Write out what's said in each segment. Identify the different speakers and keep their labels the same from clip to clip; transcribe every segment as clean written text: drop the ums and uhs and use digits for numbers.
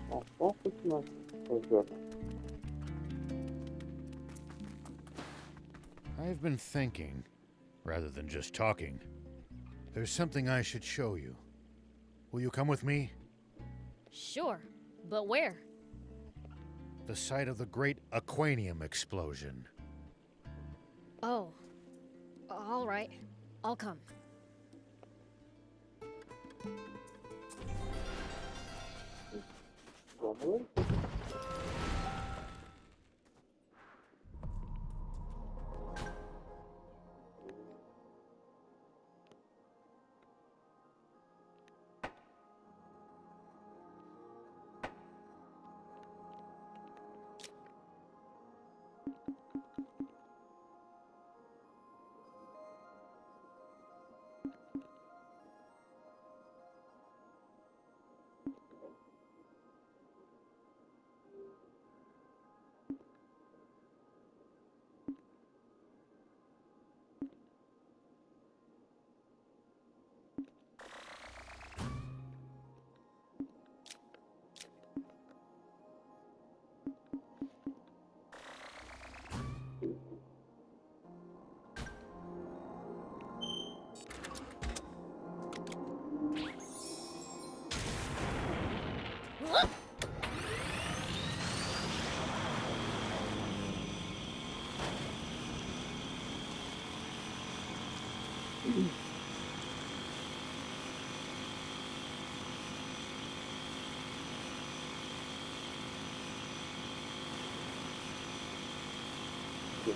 Speaker 1: Кусочно пойдет.
Speaker 2: I've been thinking, rather than just talking. There's something I should show you. Will you come with me?
Speaker 3: Sure, but where?
Speaker 2: The site of the great Aquanium explosion.
Speaker 3: Oh, all right. I'll come.
Speaker 1: Пробуем.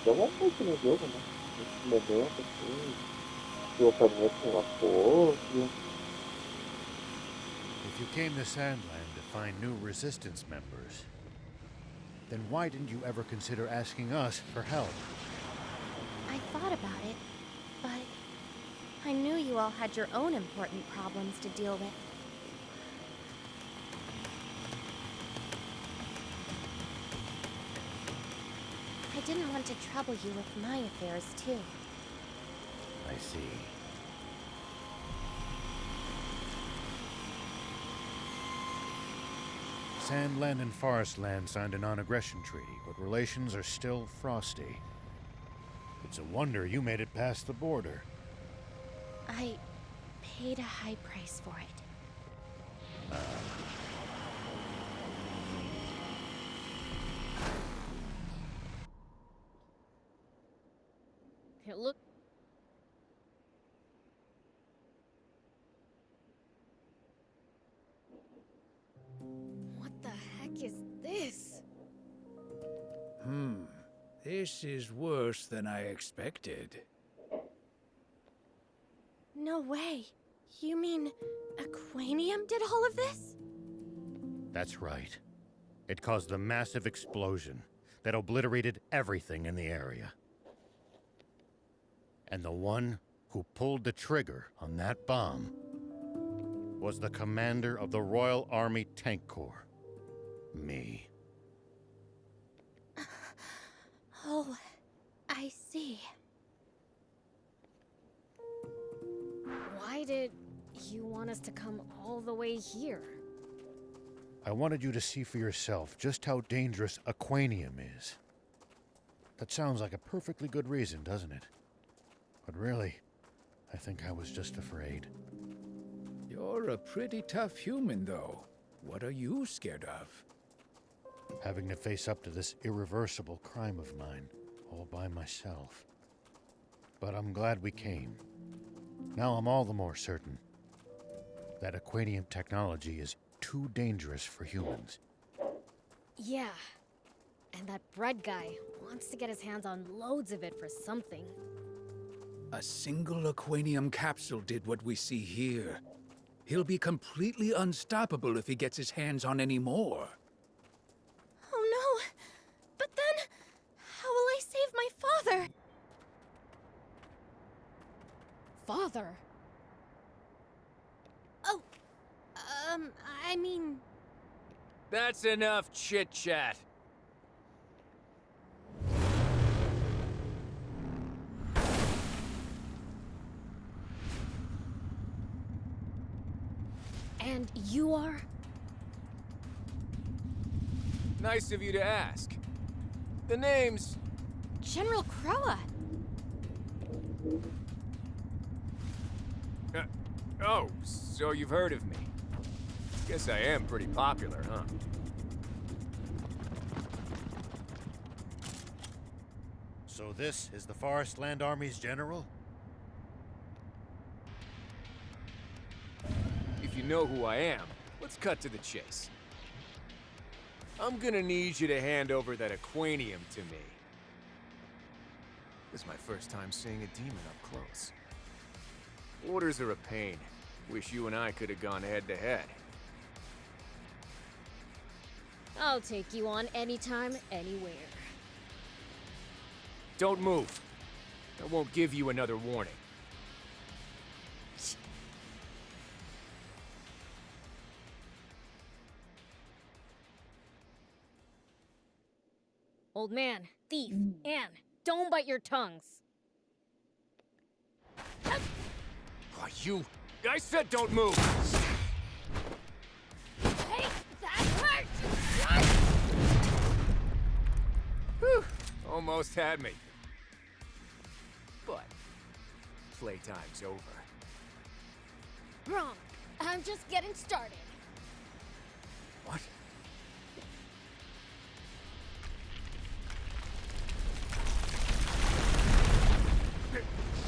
Speaker 1: Dá vontade no jogo, né? Nesse momento, assim, que o planeta com apoio.
Speaker 2: If you came to Sandland to find new resistance members, then why didn't you ever consider asking us for help?
Speaker 4: I thought about it, but I knew you all had your own important problems to deal with. I didn't want to trouble you with my affairs, too.
Speaker 2: I see. Sandland and Forestland signed a non-aggression treaty, but relations are still frosty. It's a wonder you made it past the border.
Speaker 4: I paid a high price for it.
Speaker 3: It look. What the heck is this?
Speaker 5: This is worse than I expected.
Speaker 4: No way. You mean Aquanium did all of this?
Speaker 2: That's right. It caused a massive explosion that obliterated everything in the area. And the one who pulled the trigger on that bomb was the commander of the Royal Army Tank Corps. Me.
Speaker 4: Oh, I see.
Speaker 3: Why did you want us to come all the way here?
Speaker 2: I wanted you to see for yourself just how dangerous Aquanium is. That sounds like a perfectly good reason, doesn't it? But really, I think I was just afraid.
Speaker 5: You're a pretty tough human, though. What are you scared of?
Speaker 2: Having to face up to this irreversible crime of mine, all by myself. But I'm glad we came. Now I'm all the more certain that Aquanium technology is too dangerous for humans.
Speaker 3: Yeah. And that bread guy wants to get his hands on loads of it for something.
Speaker 5: A single Aquanium capsule did what we see here. He'll be completely unstoppable if he gets his hands on any more.
Speaker 4: Oh no! But then, how will I save my father?
Speaker 3: Father?
Speaker 4: Oh, I mean...
Speaker 6: That's enough chit-chat.
Speaker 3: And you are?
Speaker 6: Nice of you to ask. The name's...
Speaker 4: General Croa!
Speaker 6: Oh, so you've heard of me. Guess I am pretty popular, huh?
Speaker 2: So this is the Forest Land Army's general?
Speaker 6: If you know who I am, let's cut to the chase. I'm gonna need you to hand over that aquanium to me. This is my first time seeing a demon up close. Orders are a pain. Wish you and I could have gone head to head.
Speaker 3: I'll take you on anytime, anywhere.
Speaker 6: Don't move. I won't give you another warning.
Speaker 3: Old man, thief, Anne, don't bite your tongues.
Speaker 6: Oh, you... I said don't move!
Speaker 3: Hey, that hurt!
Speaker 6: Whew, almost had me. But playtime's over.
Speaker 3: Wrong. I'm just getting started.
Speaker 6: What?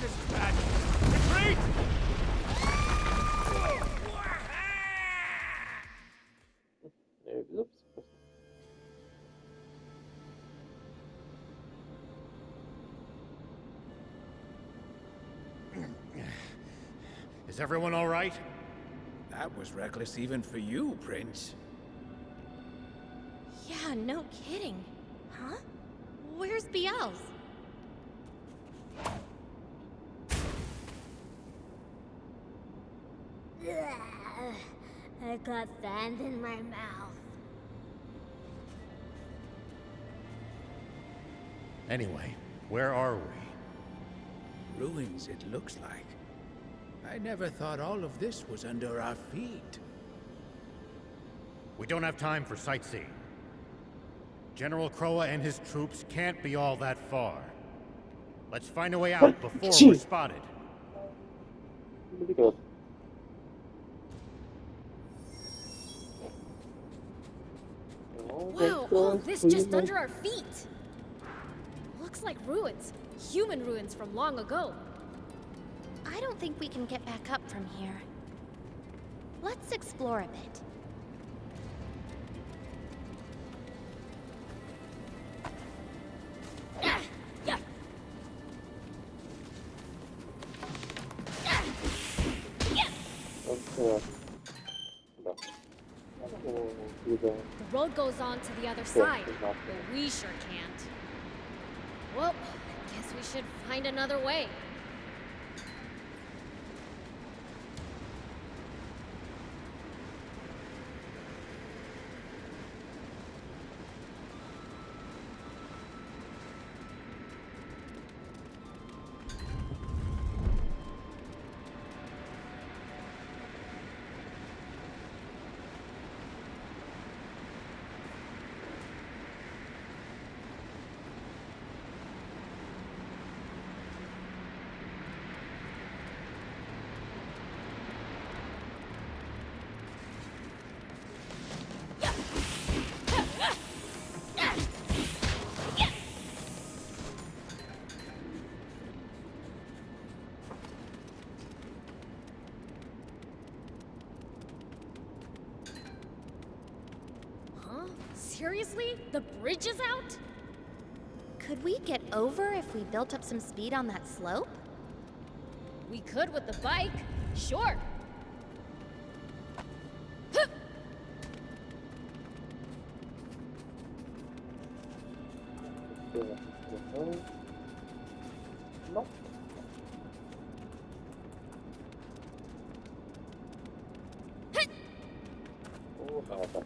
Speaker 6: This is bad. Retreat!
Speaker 1: Oops.
Speaker 2: Is everyone all right?
Speaker 5: That was reckless even for you, Prince.
Speaker 4: Yeah, no kidding. Huh? Where's Biel's?
Speaker 3: I got sand in my mouth.
Speaker 2: Anyway, where are we?
Speaker 5: Ruins, it looks like. I never thought all of this was under our feet.
Speaker 2: We don't have time for sightseeing. General Croa and his troops can't be all that far. Let's find a way out before we're spotted.
Speaker 1: Really good.
Speaker 3: Wow, all this just under our feet. Looks like ruins. Human ruins from long ago.
Speaker 4: I don't think we can get back up from here. Let's explore a bit.
Speaker 3: The road goes on to the other side, but we sure can't. Well, I guess we should find another way. Seriously? The bridge is out?
Speaker 4: Could we get over if we built up some speed on that slope?
Speaker 3: We could with the bike. Sure.
Speaker 1: No. Oh, nada.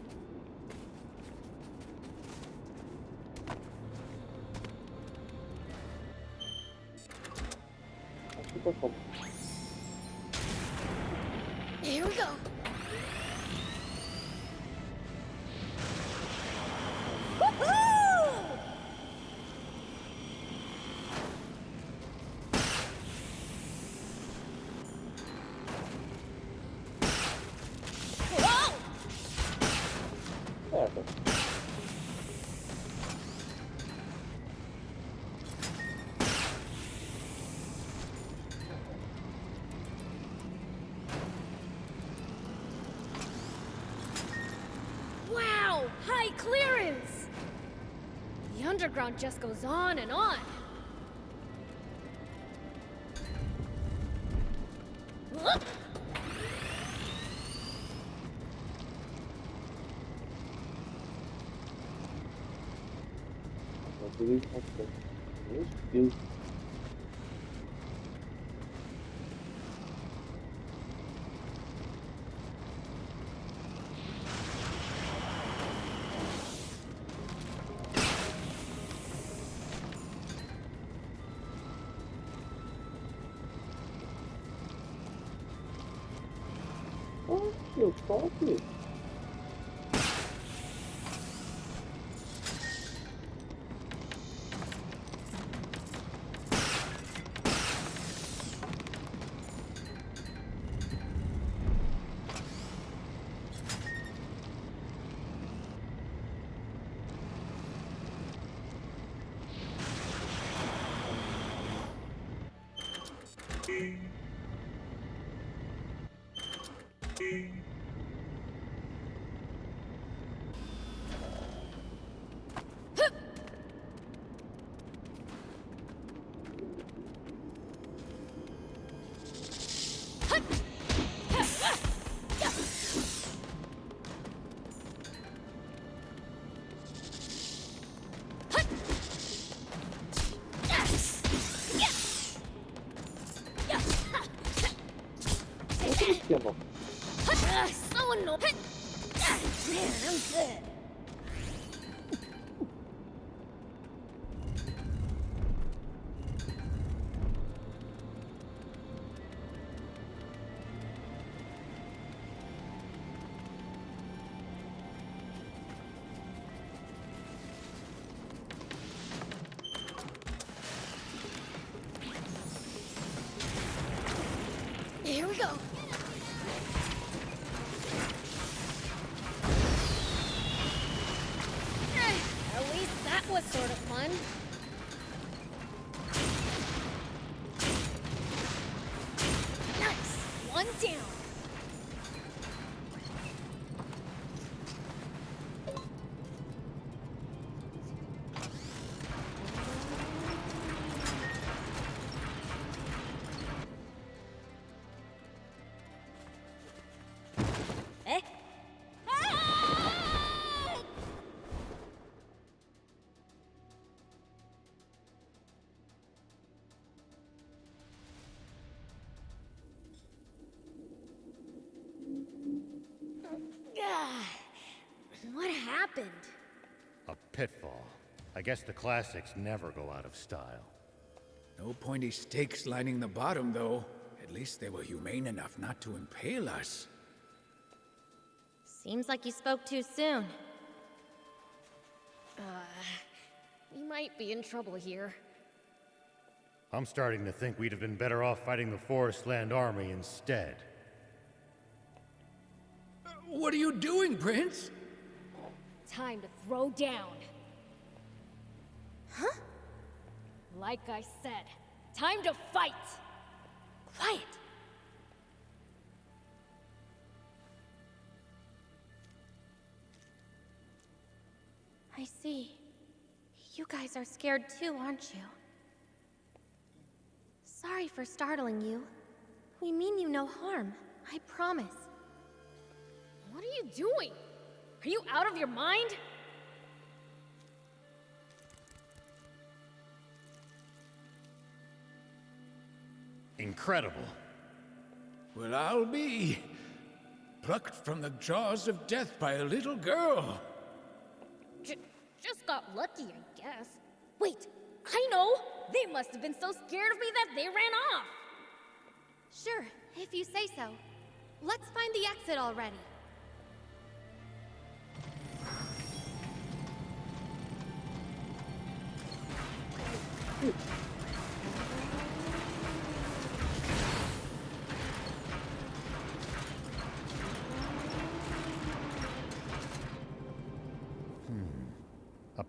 Speaker 1: Aqui tá como?
Speaker 3: Here we go.
Speaker 1: merda.
Speaker 3: Wow! High clearance! The underground just goes on and on. Look!
Speaker 1: Meu Deus. Oh, meu top. Esquema.
Speaker 3: So annoying. Man, I'm good. Here we go. At least that was sort of fun. Nice. One down. Eh? Ah! What happened?
Speaker 2: A pitfall. I guess the classics never go out of style.
Speaker 5: No pointy stakes lining the bottom, though. At least they were humane enough not to impale us.
Speaker 4: Seems like you spoke too soon.
Speaker 3: We might be in trouble here.
Speaker 2: I'm starting to think we'd have been better off fighting the Forest Land Army instead.
Speaker 5: What are you doing, Prince?
Speaker 3: Time to throw down. Huh? Like I said, time to fight! Quiet!
Speaker 4: I see. You guys are scared too, aren't you? Sorry for startling you. We mean you no harm, I promise.
Speaker 3: What are you doing? Are you out of your mind?
Speaker 2: Incredible.
Speaker 5: Well, I'll be. Plucked from the jaws of death by a little girl.
Speaker 3: Just got lucky, I guess. Wait, I know! They must have been so scared of me that they ran off!
Speaker 4: Sure, if you say so. Let's find the exit already.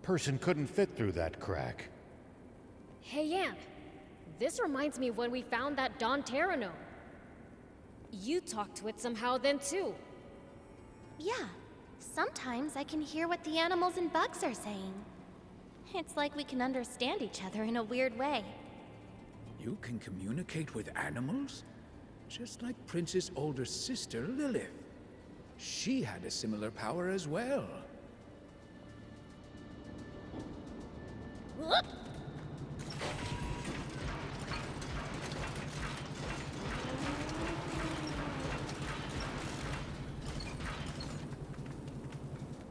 Speaker 2: Person couldn't fit through that crack.
Speaker 3: Hey, Yan. This reminds me of when we found that Don Terranome. You talked to it somehow then, too.
Speaker 4: Yeah, sometimes I can hear what the animals and bugs are saying. It's like we can understand each other in a weird way.
Speaker 5: You can communicate with animals? Just like Prince's older sister, Lilith. She had a similar power as well.
Speaker 3: Whoop!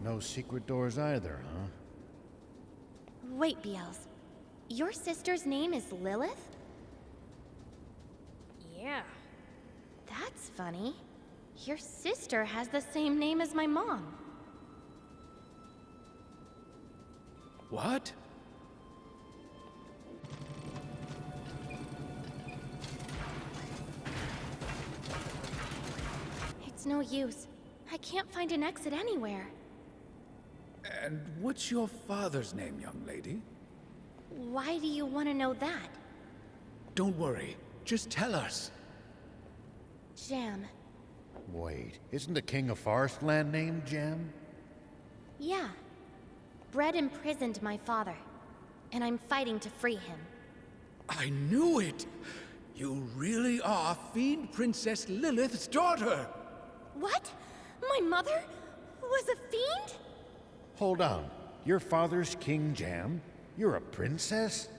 Speaker 2: No secret doors either, huh?
Speaker 4: Wait, Beels. Your sister's name is Lilith?
Speaker 3: Yeah.
Speaker 4: That's funny. Your sister has the same name as my mom.
Speaker 5: What?
Speaker 4: It's no use. I can't find an exit anywhere.
Speaker 5: And what's your father's name, young lady?
Speaker 4: Why do you want to know that?
Speaker 5: Don't worry. Just tell us.
Speaker 4: Jam.
Speaker 2: Wait, isn't the king of Forest Land named Jam?
Speaker 4: Yeah. Brett imprisoned my father, and I'm fighting to free him.
Speaker 5: I knew it! You really are Fiend Princess Lilith's daughter!
Speaker 4: What? My mother was a fiend?
Speaker 2: Hold on. Your father's King Jam? You're a princess?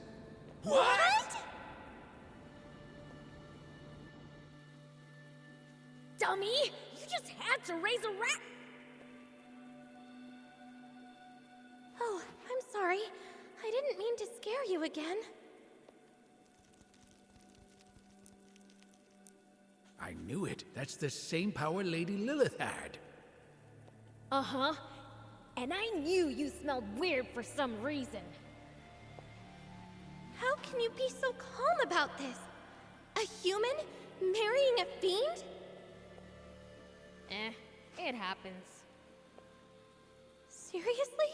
Speaker 4: What?
Speaker 3: Dummy! You just had to raise a rat!
Speaker 4: Oh, I'm sorry. I didn't mean to scare you again.
Speaker 5: I knew it. That's the same power Lady Lilith had.
Speaker 3: Uh-huh. And I knew you smelled weird for some reason.
Speaker 4: How can you be so calm about this? A human marrying a fiend?
Speaker 3: It happens.
Speaker 4: Seriously?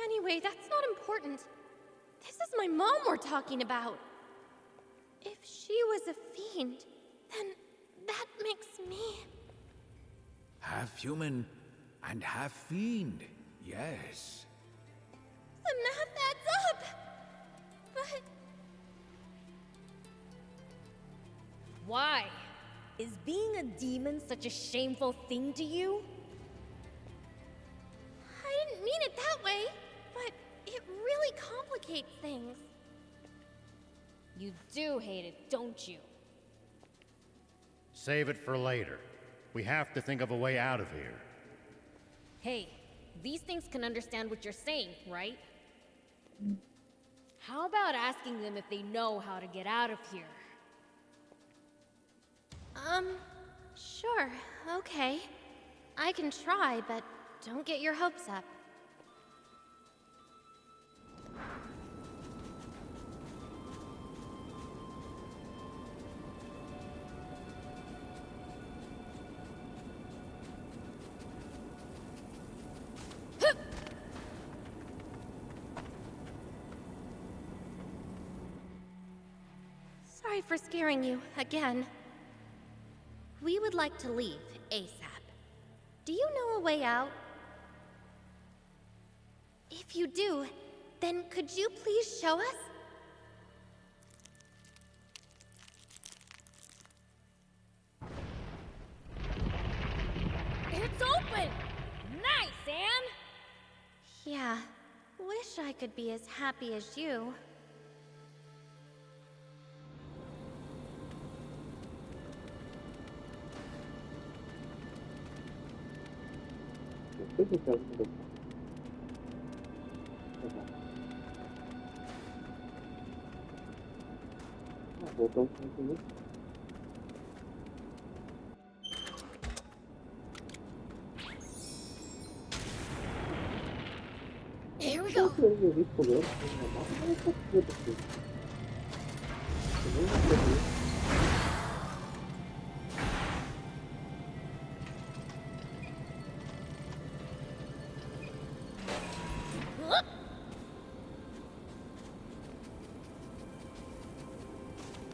Speaker 4: Anyway, that's not important. This is my mom we're talking about. If she was a fiend, then that makes me...
Speaker 5: Half human and half fiend, yes.
Speaker 4: The math adds up! But...
Speaker 3: Why? Is being a demon such a shameful thing to you?
Speaker 4: I didn't mean it that way, but it really complicates things.
Speaker 3: You do hate it, don't you?
Speaker 2: Save it for later. We have to think of a way out of here.
Speaker 3: Hey, these things can understand what you're saying, right? How about asking them if they know how to get out of here?
Speaker 4: Sure, okay. I can try, but don't get your hopes up. Sorry for scaring you, again. We would like to leave ASAP. Do you know a way out? If you do, then could you please show us?
Speaker 3: It's open! Nice, Anne!
Speaker 4: Yeah, wish I could be as happy as you.
Speaker 1: Eu sei que eu quero. Voltamos para o
Speaker 3: Here we go!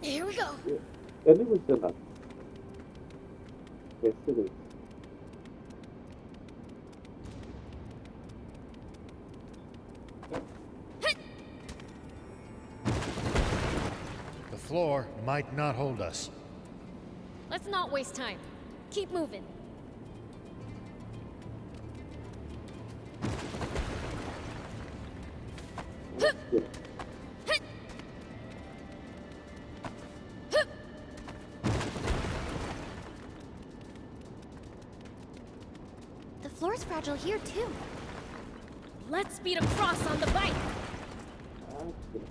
Speaker 3: Here we go.
Speaker 1: 때리고 있잖아. X를.
Speaker 2: The floor might not hold us.
Speaker 3: Let's not waste time. Keep moving.
Speaker 4: The floor's fragile here, too.
Speaker 3: Let's speed across on the bike.
Speaker 1: 아, 그래.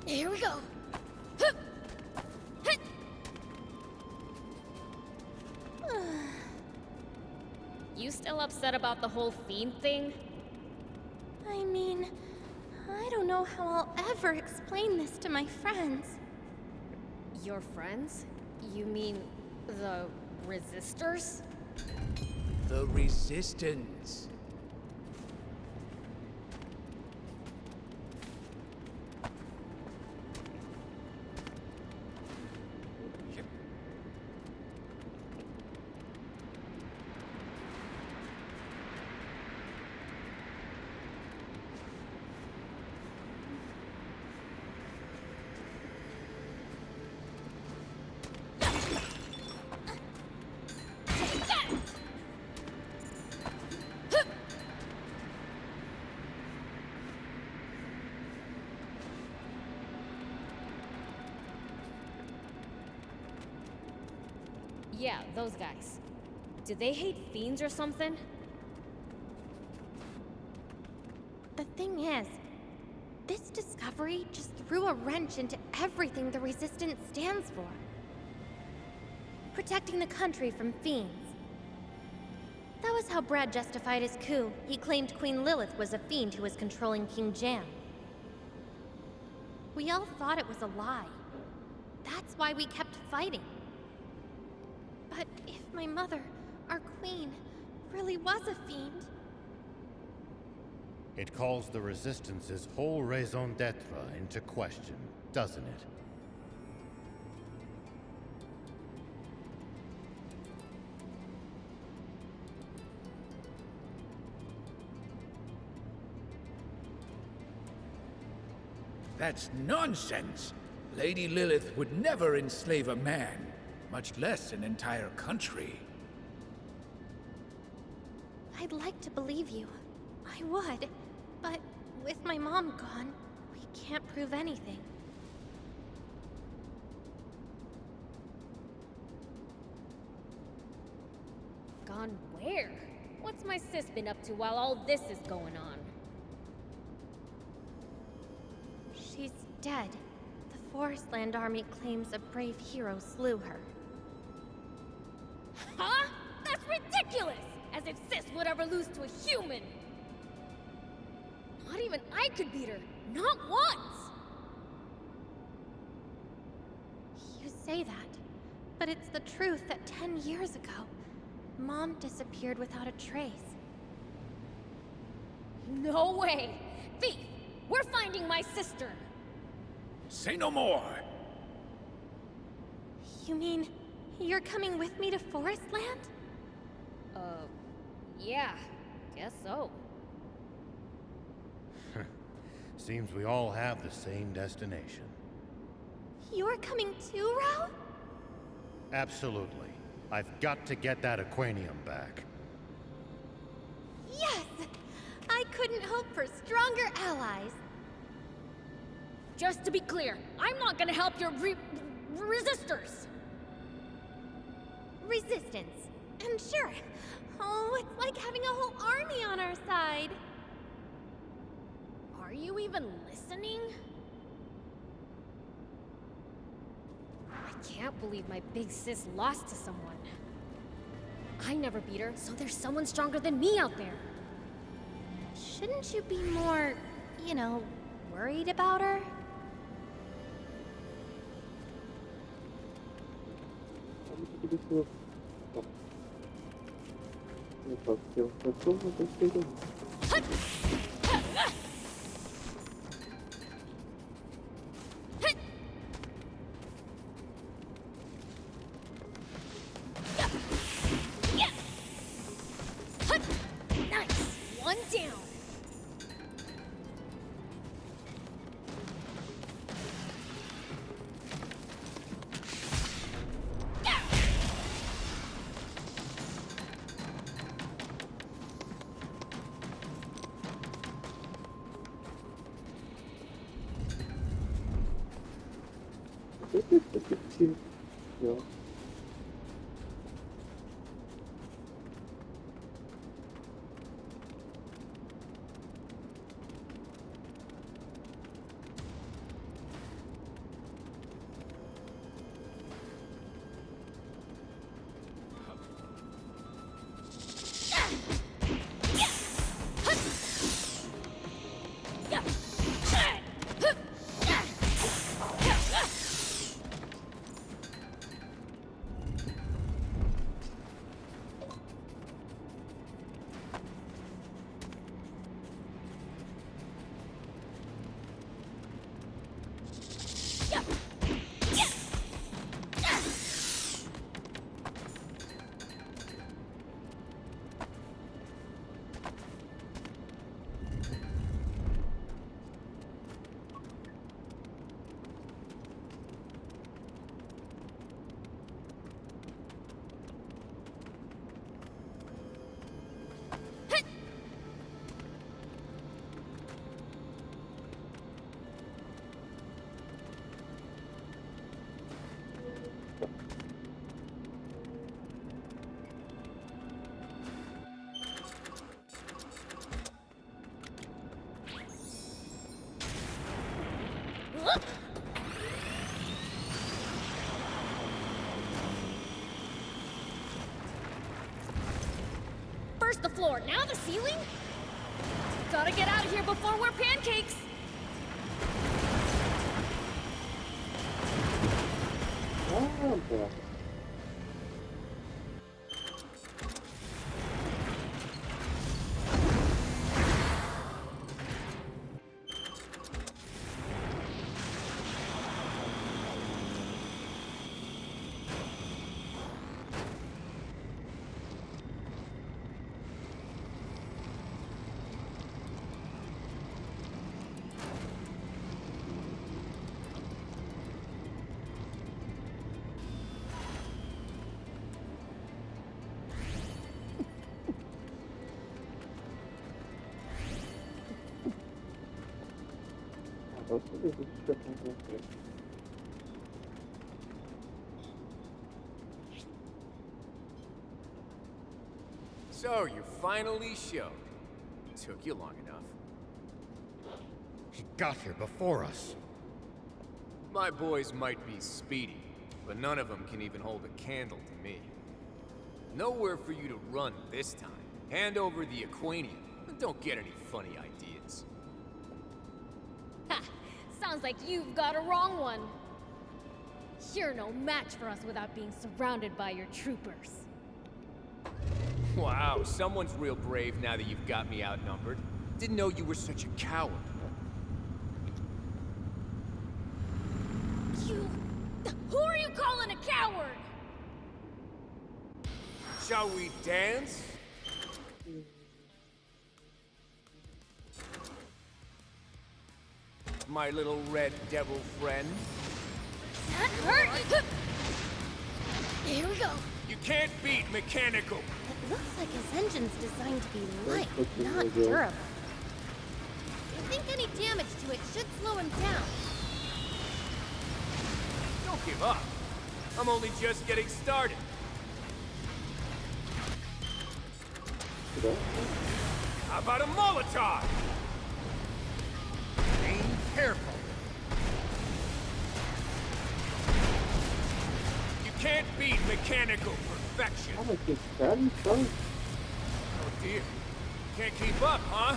Speaker 3: Here we go. You still upset about the whole fiend thing?
Speaker 4: I mean, I don't know how I'll ever explain this to my friends.
Speaker 3: Your friends? You mean the resistors?
Speaker 5: The Resistance.
Speaker 3: Yeah, those guys. Do they hate fiends or something?
Speaker 4: The thing is, this discovery just threw a wrench into everything the Resistance stands for. Protecting the country from fiends. That was how Brad justified his coup. He claimed Queen Lilith was a fiend who was controlling King Jam. We all thought it was a lie. That's why we kept fighting. But if my mother, our queen, really was a fiend...
Speaker 2: It calls the Resistance's whole raison d'etre into question, doesn't it?
Speaker 5: That's nonsense! Lady Lilith would never enslave a man, much less an entire country.
Speaker 4: I'd like to believe you. I would. But with my mom gone, we can't prove anything.
Speaker 3: Gone where? What's my sis been up to while all this is going on?
Speaker 4: She's dead. The Forestland Army claims a brave hero slew her.
Speaker 3: Huh? That's ridiculous! As if sis would ever lose to a human! Not even I could beat her. Not once!
Speaker 4: You say that, but it's the truth that 10 years ago, Mom disappeared without a trace.
Speaker 3: No way! Thief! We're finding my sister!
Speaker 5: Say no more!
Speaker 4: You mean, you're coming with me to Forestland?
Speaker 3: Yeah, guess so.
Speaker 2: Seems we all have the same destination.
Speaker 4: You're coming too, Rao?
Speaker 2: Absolutely. I've got to get that aquanium back.
Speaker 4: Yes! I couldn't hope for stronger allies.
Speaker 3: Just to be clear, I'm not gonna help your resistors!
Speaker 4: Resistance. And sure. Oh, it's like having a whole army on our side.
Speaker 3: Are you even listening? I can't believe my big sis lost to someone. I never beat her, so there's someone stronger than me out there.
Speaker 4: shouldn't you be more, you know, worried about her?
Speaker 1: Vamos ter que descer. Bom, eu posso ter um cachorro, mas eu sei daí.
Speaker 3: Nice! One down!
Speaker 1: Eu sei que eu preciso. Não.
Speaker 3: First the floor, now the ceiling? Gotta get out of here before we're pancakes!
Speaker 1: Ah, bom. Nossa, Deus, deixa eu ver.
Speaker 6: So, you finally showed. Took you long enough.
Speaker 2: He got here before us.
Speaker 6: My boys might be speedy, but none of them can even hold a candle to me. Nowhere for you to run this time. Hand over the Aquanium, and don't get any funny ideas.
Speaker 3: Ha! Sounds like you've got a wrong one. You're no match for us without being surrounded by your troopers.
Speaker 6: Wow, someone's real brave now that you've got me outnumbered. Didn't know you were such a coward.
Speaker 3: You... Who are you calling a coward?
Speaker 6: Shall we dance? My little red devil friend?
Speaker 3: That hurt! Here we go.
Speaker 6: You can't beat mechanical.
Speaker 4: It looks like his engine's designed to be light, not durable. I think any damage to it should slow him down.
Speaker 6: Don't give up. I'm only just getting started. How about a Molotov?
Speaker 2: Aim careful.
Speaker 6: You can't beat mechanical perfection.
Speaker 1: Ah, mas esse cara então.
Speaker 6: Oh dear. Can't keep up, huh?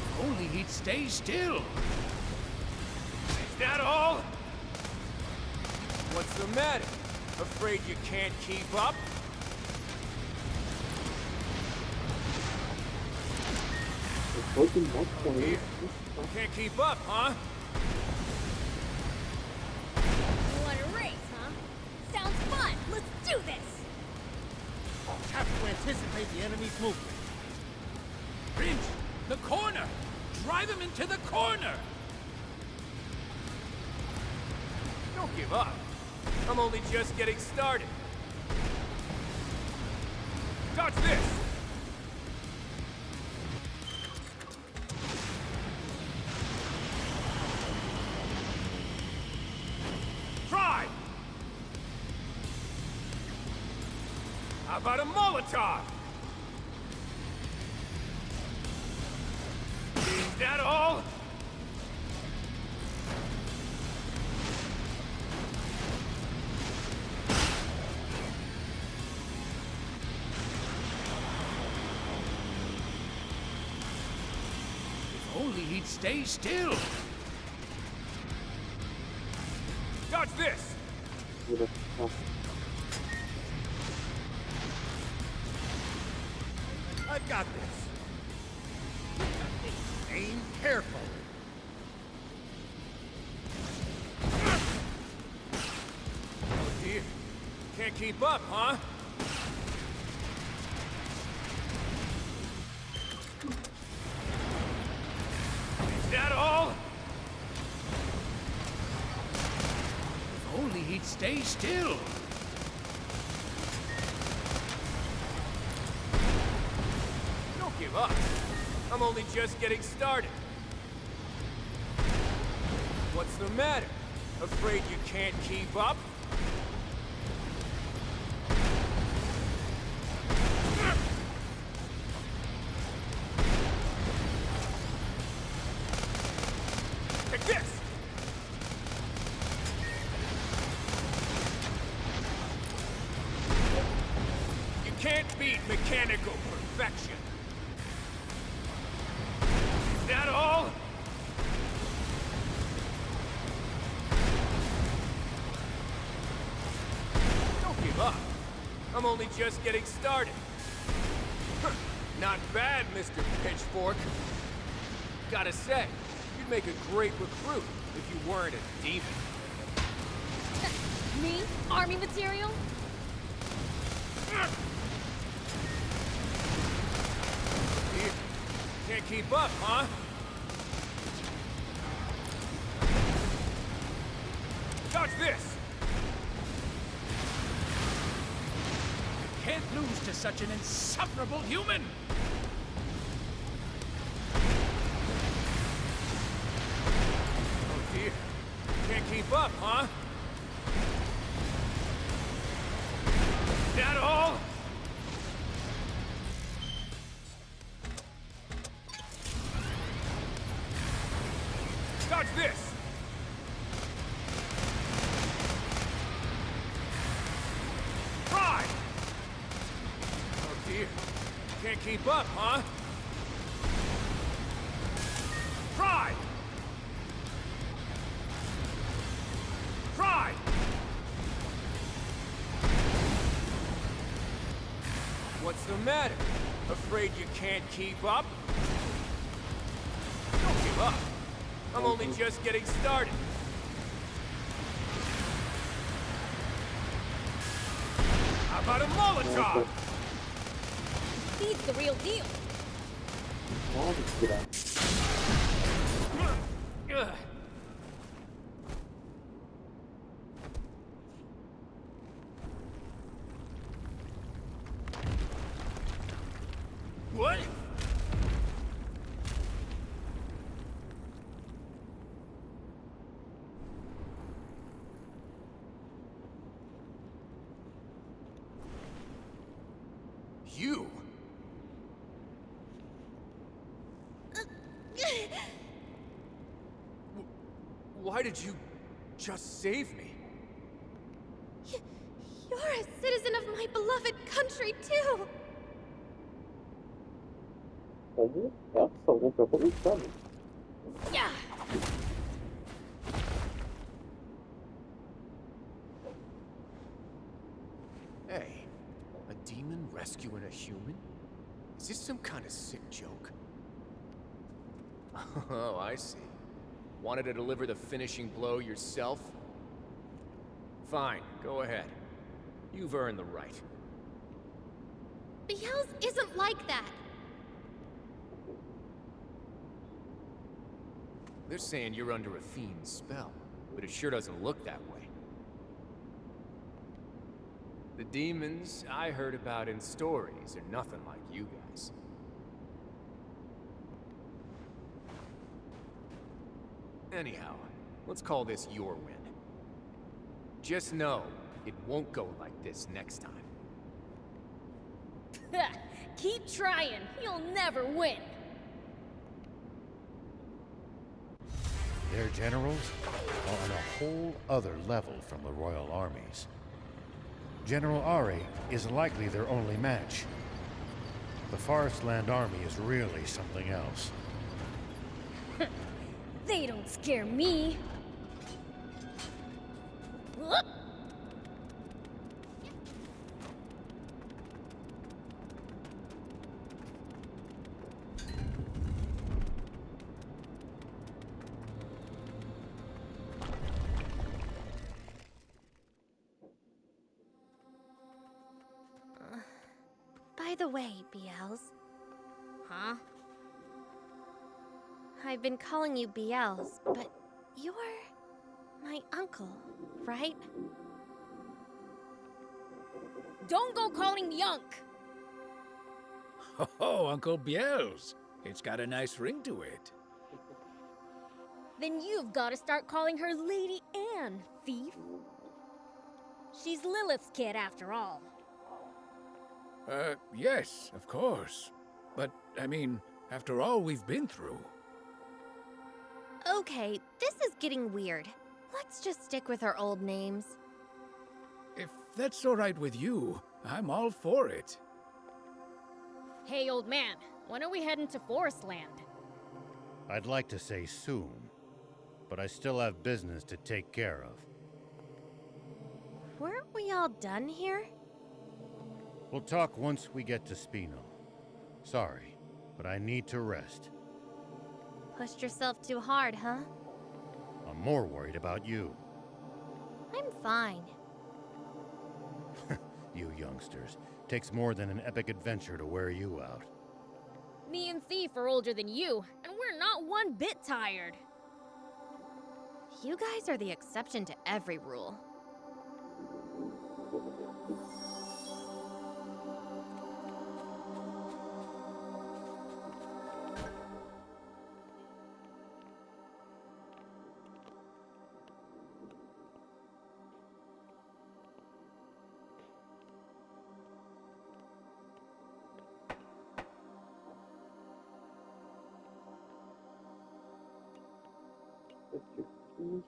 Speaker 5: If only he'd stay still.
Speaker 6: Is that all? What's the matter? Afraid you can't keep up?
Speaker 1: Depois do moto correr.
Speaker 6: Here. Can't keep up, huh?
Speaker 4: You want a race, huh? Sounds fun. Let's do this.
Speaker 7: Have to anticipate the enemy's movement.
Speaker 5: Prince, the corner! Drive him into the corner!
Speaker 6: Don't give up. I'm only just getting started. Dodge this! Try! How about a Molotov? Is that all?
Speaker 5: If only he'd stay still.
Speaker 6: Dodge this!
Speaker 1: Vira. Nossa.
Speaker 7: I've got this. Aim careful.
Speaker 6: Oh dear. Can't keep up, huh? Is that all?
Speaker 5: If only he'd stay still.
Speaker 6: Don't give up. I'm only just getting started. What's the matter? Afraid you can't keep up? Take this! You can't beat mechanical perfection. Is that all? Don't give up. I'm only just getting started. Not bad, Mr. Pitchfork. Gotta say, you'd make a great recruit if you weren't a demon.
Speaker 4: Me? Army material?
Speaker 6: Here. Can't keep up, huh? Dodge this!
Speaker 5: Can't lose to such an insufferable human!
Speaker 6: Oh dear. Can't keep up, huh? Is that all? Dodge this! Try! Oh dear. Can't keep up, huh? Try! Try! What's the matter? Afraid you can't keep up? Don't give up. I'm only just getting started. How about a Molotov?
Speaker 4: He's the real deal.
Speaker 1: Nossa, virar.
Speaker 6: Ugh. What? You? Why did you just save me?
Speaker 4: You're a citizen of my beloved country, too.
Speaker 1: Como é a ação, né? Pra começar, né?
Speaker 3: Yeah.
Speaker 6: Hey, a demon rescuing a human? Is this some kind of sick joke? Oh, I see. Wanted to deliver the finishing blow yourself? Fine, go ahead. You've earned the right.
Speaker 4: Beelze isn't like that.
Speaker 6: They're saying you're under a fiend's spell, but it sure doesn't look that way. The demons I heard about in stories are nothing like you guys. Anyhow, let's call this your win. Just know, it won't go like this next time.
Speaker 3: Keep trying. You'll never win.
Speaker 2: Their generals are on a whole other level from the royal armies. General Ari is likely their only match. The Forestland army is really something else.
Speaker 3: They don't scare me. Whoop.
Speaker 4: By the way, Beelze,
Speaker 3: Huh?
Speaker 4: I've been calling you Beelze, but you're my uncle, right?
Speaker 3: Don't go calling me Unk.
Speaker 5: Oh, Uncle Biel's. It's got a nice ring to it.
Speaker 3: Then you've got to start calling her Lady Anne, thief. She's Lilith's kid after all.
Speaker 5: Yes, of course. But, I mean, after all we've been through.
Speaker 4: Okay, this is getting weird. Let's just stick with our old names.
Speaker 5: If that's all right with you, I'm all for it.
Speaker 3: Hey, old man, when are we heading to Forestland?
Speaker 2: I'd like to say soon, but I still have business to take care of.
Speaker 4: Weren't we all done here?
Speaker 2: We'll talk once we get to Spino. Sorry, but I need to rest.
Speaker 4: Pushed yourself too hard, huh?
Speaker 2: I'm more worried about you.
Speaker 4: I'm fine.
Speaker 2: You youngsters. Takes more than an epic adventure to wear you out.
Speaker 3: Me and Thief are older than you, and we're not one bit tired.
Speaker 4: You guys are the exception to every rule.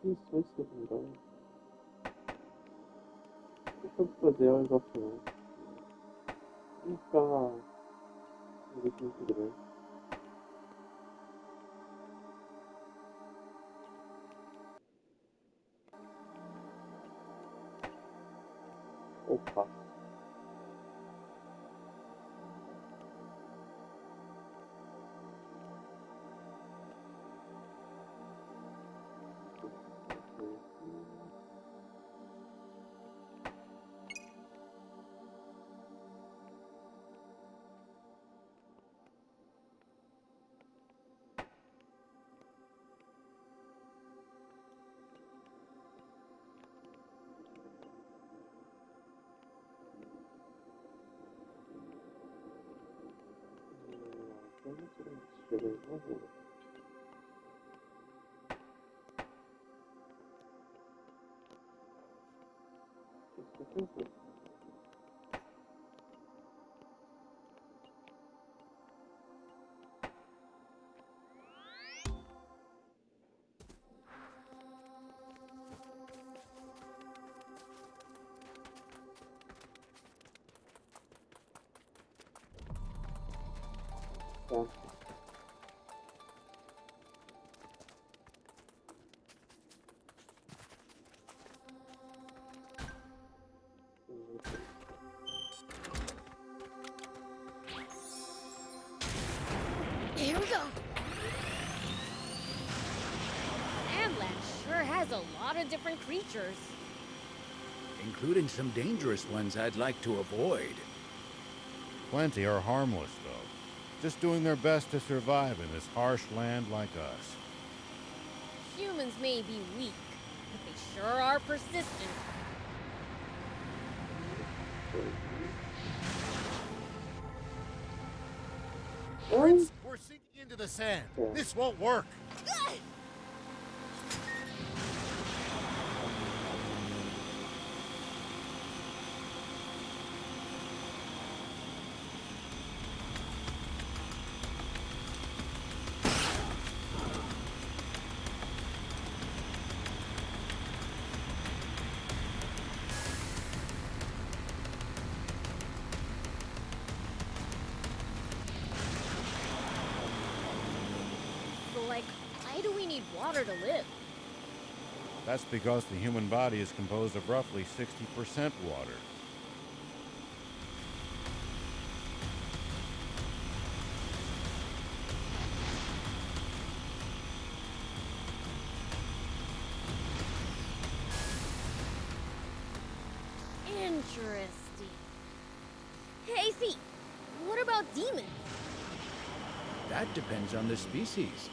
Speaker 1: Que isso secundário. Deixa eu fazer elas ao final. Não ficar um grupo muito grande. Opa. Chega aí na rua. Isso que eu vou. Tá.
Speaker 3: Here we go. Landland sure has a lot of different creatures.
Speaker 5: Including some dangerous ones I'd like to avoid.
Speaker 2: Plenty are harmless, though, just doing their best to survive in this harsh land like us.
Speaker 3: Humans may be weak, but they sure are persistent.
Speaker 7: We're sinking into the sand. This won't work.
Speaker 3: So, like, why do we need water to live?
Speaker 2: That's because the human body is composed of roughly 60% water.
Speaker 3: Interesting. Hey, Thief, what about demons?
Speaker 5: That depends on the species.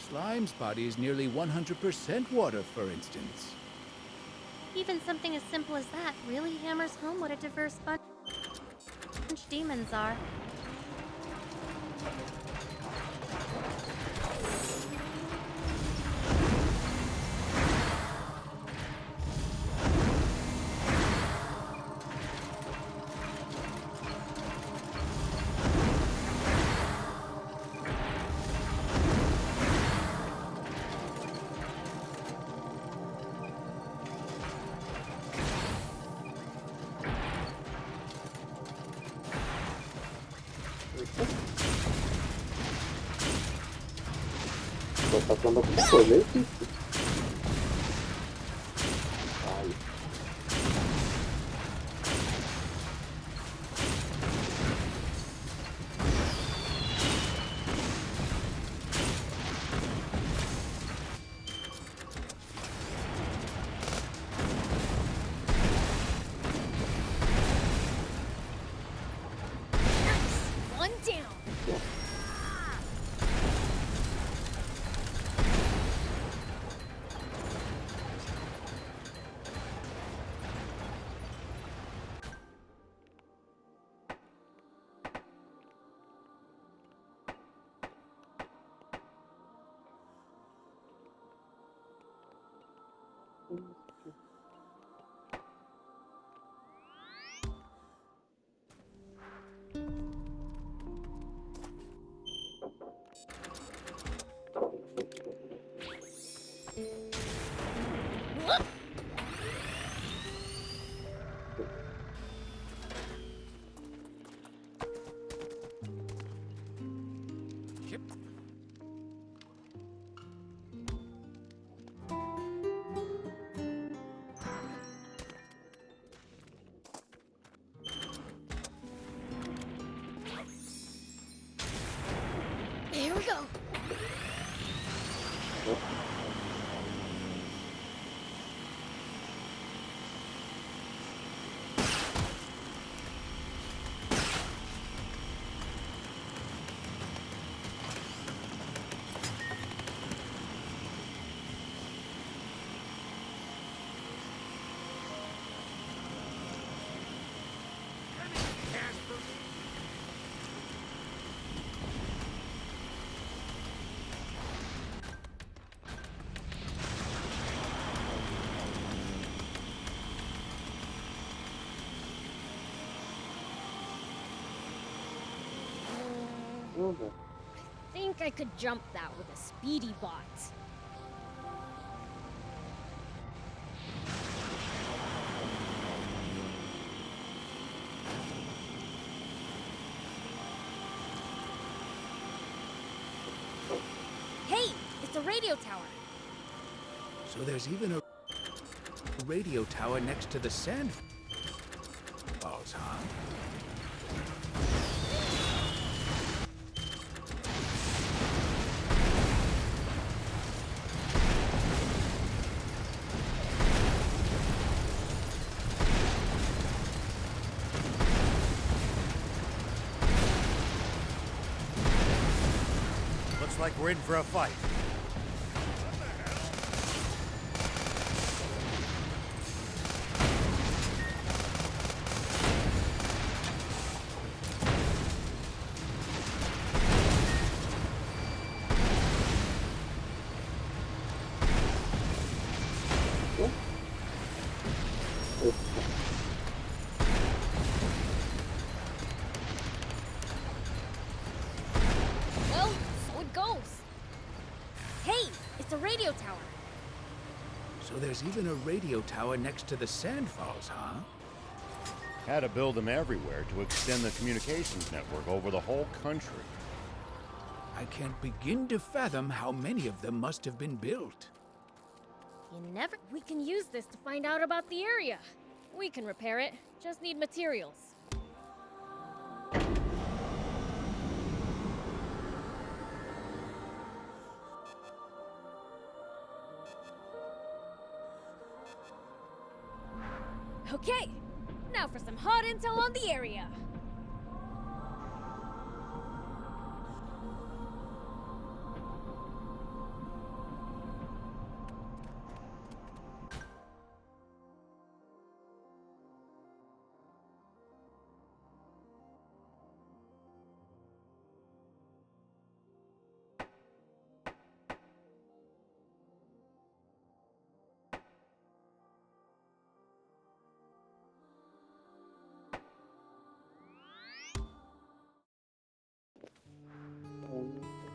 Speaker 5: Slime's body is nearly 100% water, for instance.
Speaker 4: Even something as simple as that really hammers home what a diverse bunch demons are.
Speaker 1: Tô passando alguma coisa aí? Ai.
Speaker 3: Nice! One down! Whoop!
Speaker 5: Yep.
Speaker 3: Here we go!
Speaker 1: Uhum.
Speaker 3: Think I could jump that with a speedy bot. Hey, it's a radio tower.
Speaker 5: So there's even a radio tower next to the sand falls, huh?
Speaker 7: Looks like we're in for a fight.
Speaker 3: Well, so it goes. Hey, it's a radio tower.
Speaker 5: So there's even a radio tower next to the sandfalls, huh?
Speaker 2: Had to build them everywhere to extend the communications network over the whole country.
Speaker 5: I can't begin to fathom how many of them must have been built.
Speaker 4: You never.
Speaker 3: We can use this to find out about the area. We can repair it, just need materials. Okay, now for some hot intel on the area.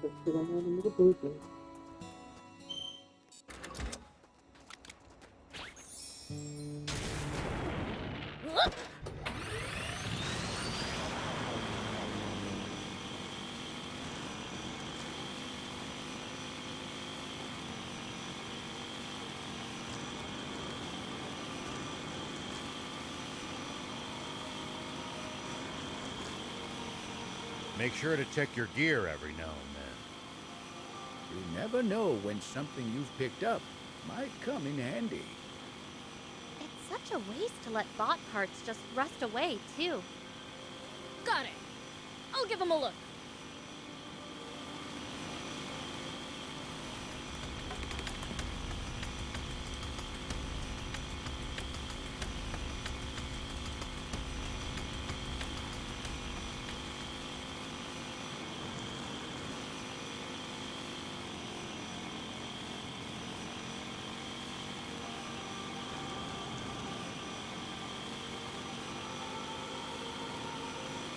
Speaker 1: Tá tirando o número 2, né?
Speaker 2: Make sure to check your gear every now and then.
Speaker 5: You never know when something you've picked up might come in handy.
Speaker 4: It's such a waste to let bot parts just rust away, too.
Speaker 3: Got it. I'll give him a look.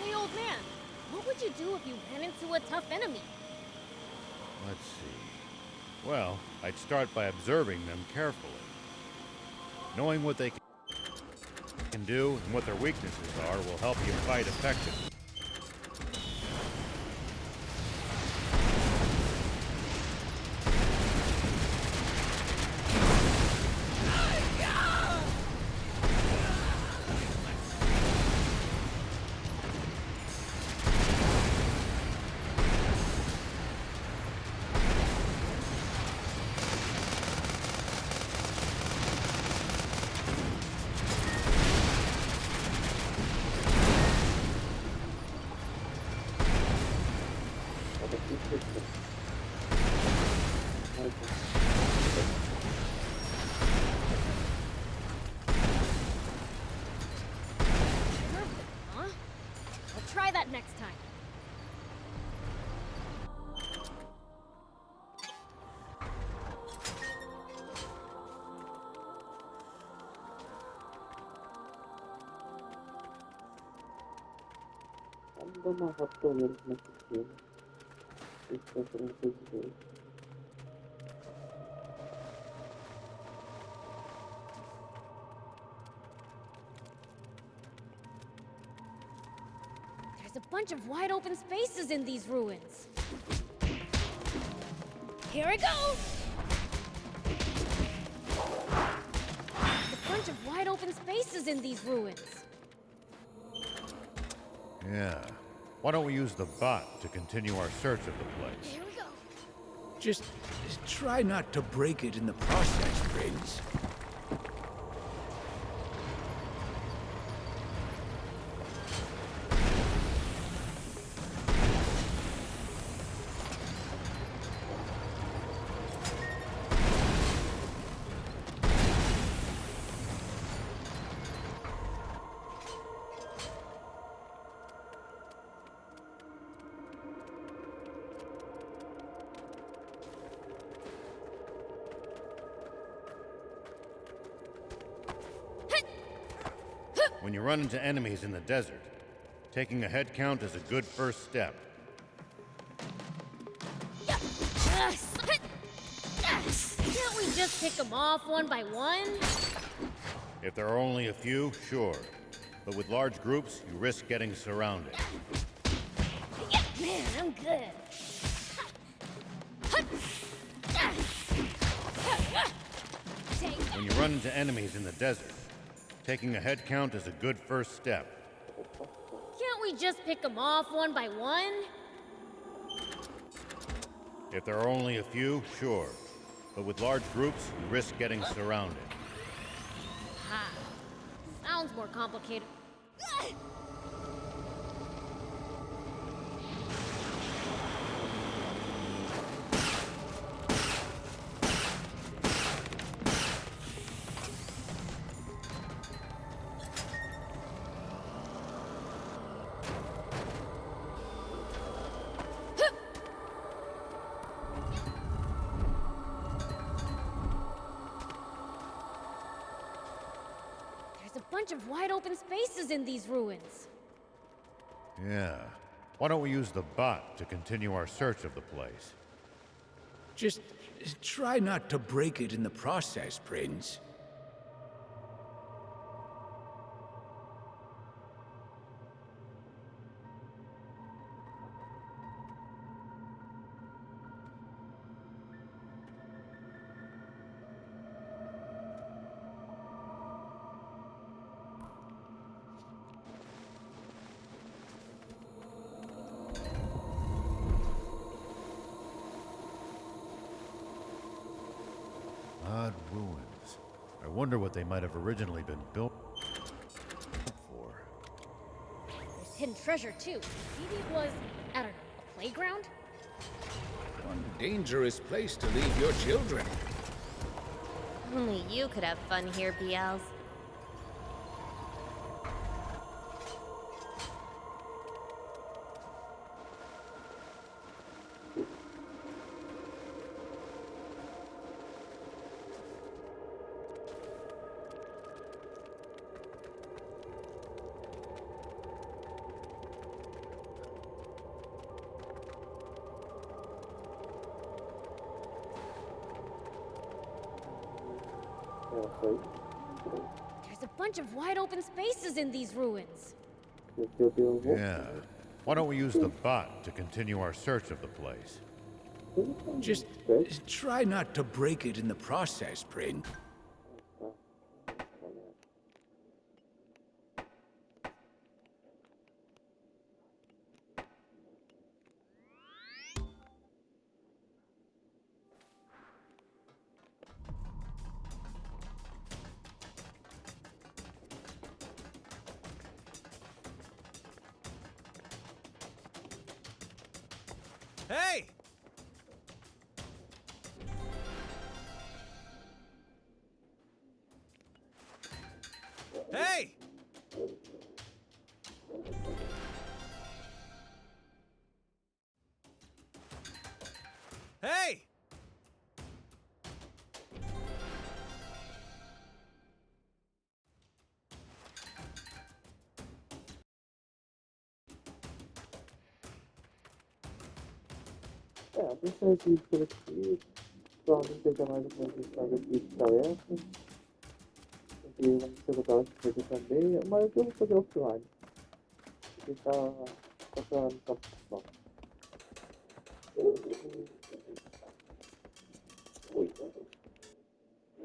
Speaker 3: Hey, old man. What would you do if you ran into a tough enemy?
Speaker 2: Let's see. Well, I'd start by observing them carefully. Knowing what they can do and what their weaknesses are will help you fight effectively.
Speaker 3: Huh? I'll try that next time.
Speaker 1: Vamos dar uma rápida olhada nesse filme. Se está fazendo coisa de dois.
Speaker 3: There's a bunch of wide open spaces in these ruins. Here it goes! A bunch of wide open spaces in these ruins.
Speaker 2: Yeah. Why don't we use the bot to continue our search of the place?
Speaker 3: Here we go.
Speaker 5: Just try not to break it in the process, Prince.
Speaker 2: When you run into enemies in the desert, taking a head count is a good first step.
Speaker 3: Can't we just pick them off one by one?
Speaker 2: If there are only a few, sure. But with large groups, you risk getting surrounded.
Speaker 3: Man, I'm good.
Speaker 2: When you run into enemies in the desert, taking a head count is a good first step.
Speaker 3: Can't we just pick them off one by one?
Speaker 2: If there are only a few, sure. But with large groups, you risk getting surrounded.
Speaker 3: Ha. Sounds more complicated. There's a bunch of wide open spaces in these ruins.
Speaker 2: Yeah. Why don't we use the bot to continue our search of the place?
Speaker 5: Just try not to break it in the process, Prince.
Speaker 2: Odd ruins. I wonder what they might have originally been built for.
Speaker 3: There's hidden treasure, too. Maybe it was, I don't know, a playground?
Speaker 5: One dangerous place to leave your children.
Speaker 4: Only you could have fun here, BLs.
Speaker 3: There's a bunch of wide open spaces in these ruins.
Speaker 2: Yeah. Why don't we use the bot to continue our search of the place?
Speaker 5: Just try not to break it in the process, Prince.
Speaker 6: Hey! Hey! Hey!
Speaker 1: Deixa eu aqui por aqui. Provavelmente seja mais uma história aqui de tarefa. E vamos perguntar as coisas também, mas eu vou fazer offline. Vou tentar passar no campo.